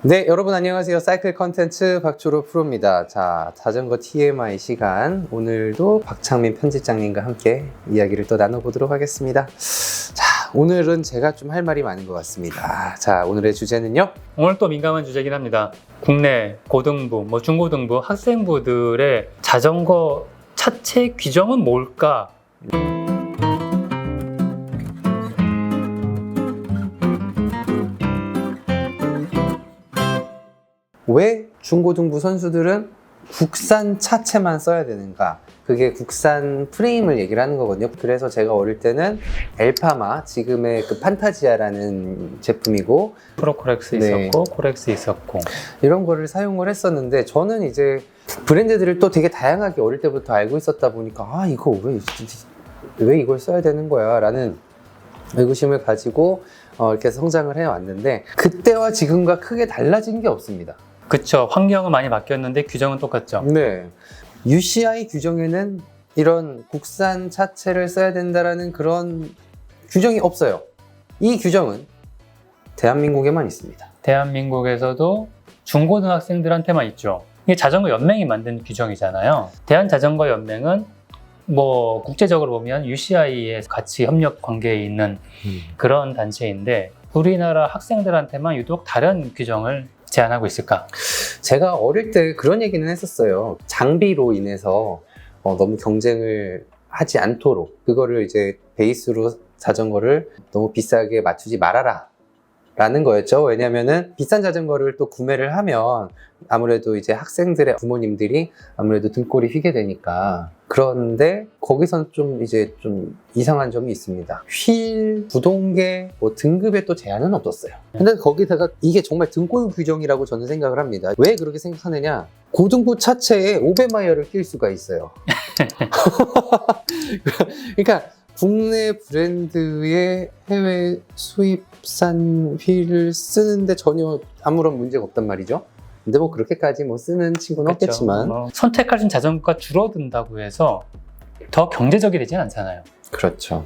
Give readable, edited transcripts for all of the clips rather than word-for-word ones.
네, 여러분 안녕하세요. 사이클 컨텐츠 박주로 프로입니다. 자, 자전거 TMI 시간. 오늘도 박창민 편집장님과 함께 이야기를 또 나눠보도록 하겠습니다. 자, 오늘은 제가 좀 할 말이 많은 것 같습니다. 자, 오늘의 주제는요. 오늘 또 민감한 주제긴 합니다. 국내 고등부, 중고등부 학생부들의 자전거 차체 규정은 뭘까? 왜 중고등부 선수들은 국산 차체만 써야 되는가? 그게 국산 프레임을 얘기를 하는 거거든요. 그래서 제가 어릴 때는 엘파마, 지금의 그 판타지아라는 제품이고 프로코렉스 네. 있었고 코렉스 있었고 이런 거를 사용을 했었는데, 저는 이제 브랜드들을 또 되게 다양하게 어릴 때부터 알고 있었다 보니까 이거 왜 이걸 써야 되는 거야? 라는 의구심을 가지고 이렇게 성장을 해왔는데, 그때와 지금과 크게 달라진 게 없습니다. 그쵸. 환경은 많이 바뀌었는데 규정은 똑같죠. 네. UCI 규정에는 이런 국산 차체를 써야 된다라는 그런 규정이 없어요. 이 규정은 대한민국에만 있습니다. 대한민국에서도 중고등학생들한테만 있죠. 이게 자전거 연맹이 만든 규정이잖아요. 대한자전거연맹은 국제적으로 보면 UCI에 같이 협력 관계에 있는 그런 단체인데, 우리나라 학생들한테만 유독 다른 규정을 제안하고 있을까? 제가 어릴 때 그런 얘기는 했었어요. 장비로 인해서 너무 경쟁을 하지 않도록, 그거를 이제 베이스로 자전거를 너무 비싸게 맞추지 말아라 라는 거였죠. 왜냐면은 비싼 자전거를 또 구매를 하면 아무래도 이제 학생들의 부모님들이 아무래도 등골이 휘게 되니까. 그런데 거기선 좀 이상한 점이 있습니다. 휠, 구동계, 등급에 또 제한은 없었어요. 근데 거기다가 이게 정말 등골 규정이라고 저는 생각을 합니다. 왜 그렇게 생각하느냐? 고등부 차체에 오베마이어를 낄 수가 있어요. 그러니까 국내 브랜드의 해외 수입산 휠을 쓰는데 전혀 아무런 문제가 없단 말이죠. 근데 그렇게까지 쓰는 친구는 그쵸. 없겠지만 선택할 수 있는 자전거가 줄어든다고 해서 더 경제적이 되진 않잖아요. 그렇죠.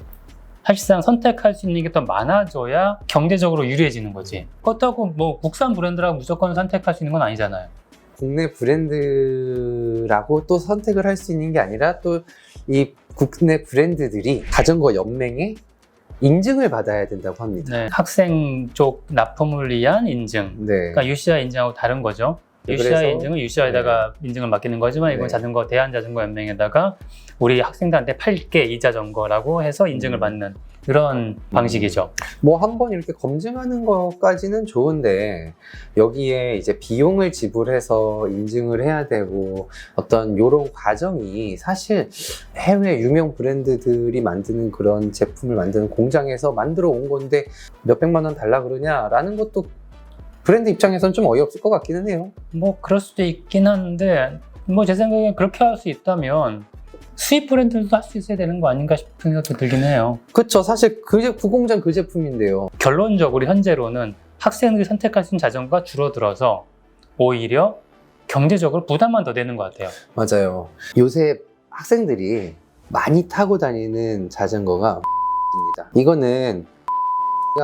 사실상 선택할 수 있는 게 더 많아져야 경제적으로 유리해지는 거지. 그렇다고 국산 브랜드라고 무조건 선택할 수 있는 건 아니잖아요. 국내 브랜드라고 또 선택을 할 수 있는 게 아니라, 또 이 국내 브랜드들이 자전거 연맹에 인증을 받아야 된다고 합니다. 네, 학생 쪽 납품을 위한 인증. 네. 그러니까 UCI 인증하고 다른 거죠. 네, UCI 그래서- 인증은 UCI에다가 인증을 맡기는 거지만, 이건 네. 대한자전거연맹에다가 우리 학생들한테 팔게 이 자전거라고 해서 인증을 받는 그런 방식이죠. 한번 이렇게 검증하는 것까지는 좋은데, 여기에 이제 비용을 지불해서 인증을 해야 되고, 어떤 요런 과정이 사실 해외 유명 브랜드들이 만드는 그런 제품을 만드는 공장에서 만들어 온 건데 몇백만 원 달라 그러냐라는 것도 브랜드 입장에서는 좀 어이없을 것 같기는 해요. 그럴 수도 있긴 한데, 제 생각엔 그렇게 할 수 있다면 수입 브랜드도 할 수 있어야 되는 거 아닌가 싶은 생각도 들긴 해요. 그쵸. 사실 그 공장 그 제품인데요. 결론적으로 현재로는 학생들이 선택할 수 있는 자전거가 줄어들어서 오히려 경제적으로 부담만 더 되는 것 같아요. 맞아요. 요새 학생들이 많이 타고 다니는 자전거가 입니다. 이거는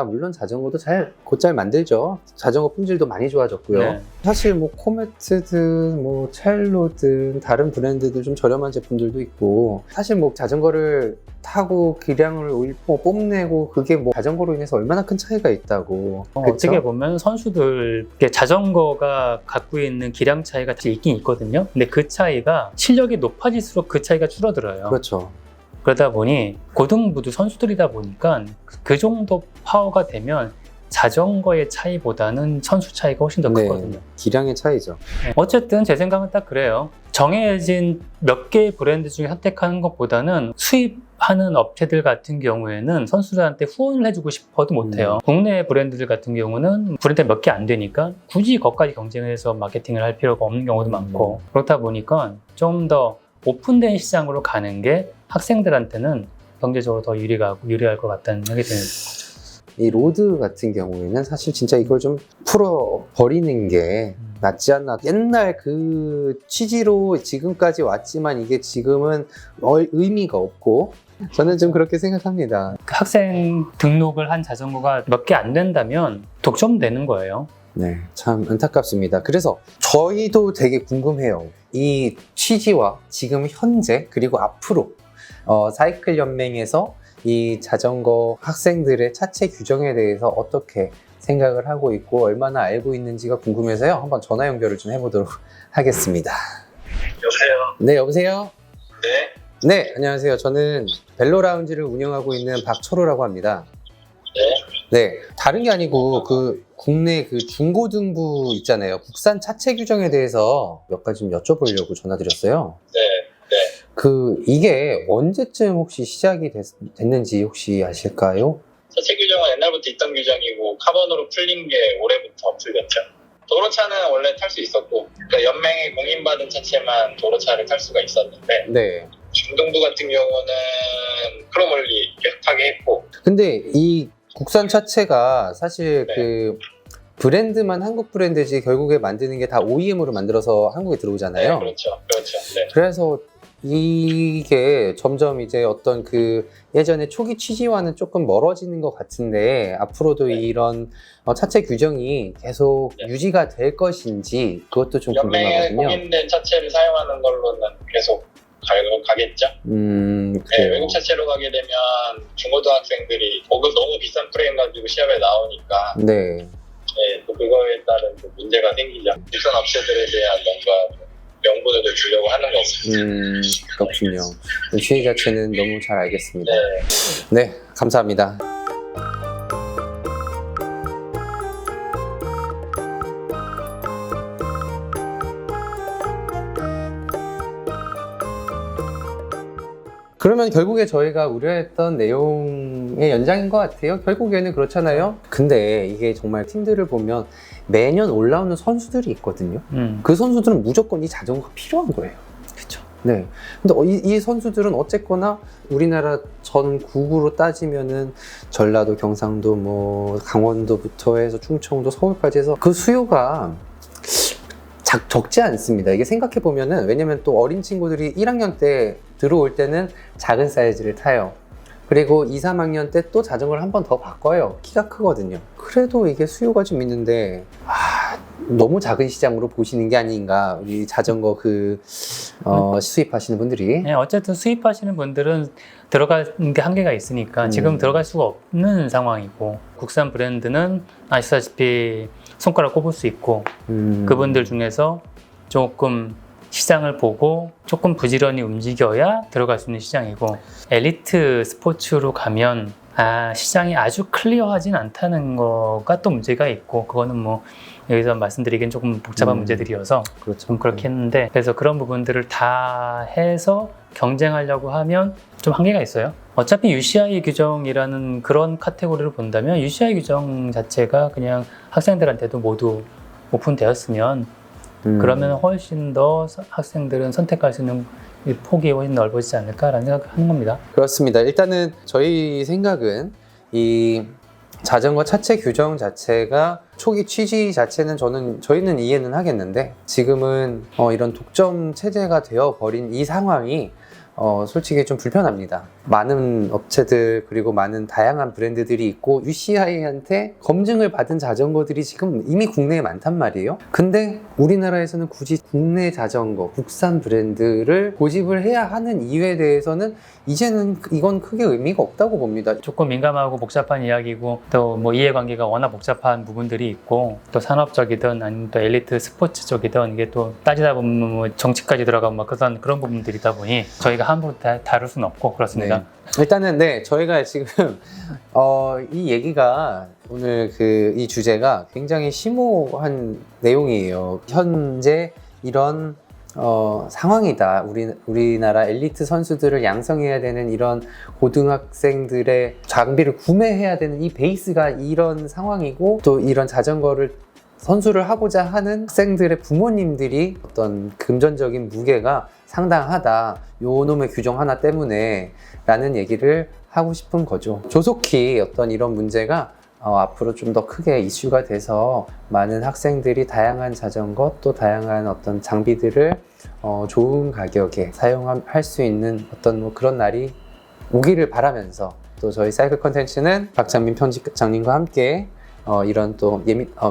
물론 자전거도 곧잘 만들죠. 자전거 품질도 많이 좋아졌고요. 네. 사실 코메트든 첼로든 다른 브랜드들 좀 저렴한 제품들도 있고, 사실 자전거를 타고 기량을 뽐내고, 그게 자전거로 인해서 얼마나 큰 차이가 있다고. 어떻게 보면 선수들 자전거가 갖고 있는 기량 차이가 있긴 있거든요. 근데 그 차이가 실력이 높아질수록 그 차이가 줄어들어요. 그렇죠. 그러다 보니 고등부도 선수들이다 보니까 그 정도 파워가 되면 자전거의 차이보다는 선수 차이가 훨씬 더 크거든요. 기량의 차이죠. 어쨌든 제 생각은 딱 그래요. 정해진 몇 개의 브랜드 중에 선택하는 것보다는 수입하는 업체들 같은 경우에는 선수들한테 후원을 해주고 싶어도 못해요. 국내 브랜드들 같은 경우는 브랜드 몇 개 안 되니까 굳이 거기까지 경쟁해서 마케팅을 할 필요가 없는 경우도 많고, 그렇다 보니까 좀 더 오픈된 시장으로 가는 게 학생들한테는 경제적으로 더 유리할 것 같다는 생각이 드는 거죠. 이 로드 같은 경우에는 사실 진짜 이걸 좀 풀어버리는 게 낫지 않나. 옛날 그 취지로 지금까지 왔지만 이게 지금은 의미가 없고, 저는 좀 그렇게 생각합니다. 학생 등록을 한 자전거가 몇 개 안 된다면 독점되는 거예요. 네, 참 안타깝습니다. 그래서 저희도 되게 궁금해요. 이 취지와 지금 현재 그리고 앞으로 사이클 연맹에서 이 자전거 학생들의 차체 규정에 대해서 어떻게 생각을 하고 있고 얼마나 알고 있는지가 궁금해서요. 한번 전화 연결을 좀 해보도록 하겠습니다. 여보세요? 네, 여보세요? 네? 네, 안녕하세요. 저는 벨로라운지를 운영하고 있는 박철호라고 합니다. 네, 다른 게 아니고 그 국내 그 중고등부 있잖아요. 국산 차체 규정에 대해서 몇 가지 좀 여쭤보려고 전화드렸어요. 네. 이게 언제쯤 혹시 시작이 됐는지 혹시 아실까요? 차체 규정은 옛날부터 있던 규정이고 카본으로 풀린 게 올해부터 풀렸죠. 도로차는 원래 탈 수 있었고 그러니까 연맹에 공인받은 차체만 도로차를 탈 수가 있었는데 네. 중등부 같은 경우는 크롬올리 계속 타게 했고 근데 이 국산 차체가 사실 네. 그 브랜드만 한국 브랜드지 결국에 만드는 게 다 OEM으로 만들어서 한국에 들어오잖아요. 네, 그렇죠. 네. 그래서 이게 점점 이제 어떤 그 예전에 초기 취지와는 조금 멀어지는 것 같은데 앞으로도 네. 이런 차체 규정이 계속 네. 유지가 될 것인지 그것도 좀 연맹에 궁금하거든요. 공인된 차체를 사용하는 걸로는 계속 가겠죠. 네, 그래요. 외국 차체로 가게 되면 중고등학생들이 고급 너무 비싼 프레임 가지고 시합에 나오니까 네. 네, 또 그거에 따른 또 문제가 생기죠. 국산 업체들에 대한 뭔가 명분을 주려고 하는 거죠. 그렇군요. 취지 자체는 너무 잘 알겠습니다. 네. 네, 감사합니다. 그러면 결국에 저희가 우려했던 내용의 연장인 것 같아요. 결국에는 그렇잖아요. 근데 이게 정말 팀들을 보면 매년 올라오는 선수들이 있거든요. 그 선수들은 무조건 이 자전거가 필요한 거예요. 그렇죠. 네. 근데 이 선수들은 어쨌거나 우리나라 전국으로 따지면은 전라도, 경상도, 뭐 강원도부터 해서 충청도, 서울까지 해서 그 수요가 적지 않습니다. 이게 생각해 보면은 왜냐면 또 어린 친구들이 1학년 때 들어올 때는 작은 사이즈를 타요. 그리고 2, 3학년 때 또 자전거를 한 번 더 바꿔요. 키가 크거든요. 그래도 이게 수요가 좀 있는데 너무 작은 시장으로 보시는 게 아닌가. 우리 자전거 수입하시는 분들이. 네, 어쨌든 수입하시는 분들은 들어가는 게 한계가 있으니까 지금 들어갈 수가 없는 상황이고 국산 브랜드는 아시다시피 손가락 꼽을 수 있고 그분들 중에서 조금 시장을 보고 조금 부지런히 움직여야 들어갈 수 있는 시장이고 엘리트 스포츠로 가면 시장이 아주 클리어하진 않다는 거가 또 문제가 있고 그거는 뭐 여기서 말씀드리기엔 조금 복잡한 문제들이어서 그렇죠. 좀 그렇게 했는데 그래서 그런 부분들을 다 해서 경쟁하려고 하면 좀 한계가 있어요. 어차피 UCI 규정이라는 그런 카테고리를 본다면 UCI 규정 자체가 그냥 학생들한테도 모두 오픈되었으면 그러면 훨씬 더 학생들은 선택할 수 있는 폭이 훨씬 넓어지지 않을까라는 생각을 하는 겁니다. 그렇습니다. 일단은 저희 생각은 이 자전거 차체 규정 자체가 초기 취지 자체는 저희는 이해는 하겠는데 지금은 이런 독점 체제가 되어 버린 이 상황이 솔직히 좀 불편합니다. 많은 업체들 그리고 많은 다양한 브랜드들이 있고 UCI한테 검증을 받은 자전거들이 지금 이미 국내에 많단 말이에요. 근데 우리나라에서는 굳이 국내 자전거, 국산 브랜드를 고집을 해야 하는 이유에 대해서는 이제는 이건 크게 의미가 없다고 봅니다. 조금 민감하고 복잡한 이야기고 또 뭐 이해관계가 워낙 복잡한 부분들이 있고 또 산업적이든 아니면 또 엘리트 스포츠적이든 이게 또 따지다 보면 뭐 정치까지 들어가고 막 그런 부분들이다 보니 저희가 함부로 다룰 수는 없고 그렇습니다. 네. 일단은 저희가 지금 이 얘기가 오늘 이 주제가 굉장히 심오한 내용이에요. 현재 이런 상황이다. 우리나라 엘리트 선수들을 양성해야 되는 이런 고등학생들의 장비를 구매해야 되는 이 베이스가 이런 상황이고 또 이런 자전거를 선수를 하고자 하는 학생들의 부모님들이 어떤 금전적인 무게가 상당하다. 요 놈의 규정 하나 때문에 라는 얘기를 하고 싶은 거죠. 조속히 어떤 이런 문제가 앞으로 좀 더 크게 이슈가 돼서 많은 학생들이 다양한 자전거 또 다양한 어떤 장비들을 좋은 가격에 사용할 수 있는 어떤 뭐 그런 날이 오기를 바라면서 또 저희 사이클 컨텐츠는 박찬민 편집장님과 함께 이런 또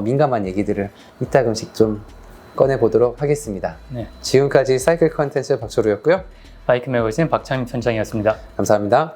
민감한 얘기들을 이따금씩 좀 꺼내보도록 하겠습니다. 네. 지금까지 사이클 컨텐츠 박철우였고요. 바이크 매거진 박창민 편장이었습니다. 감사합니다.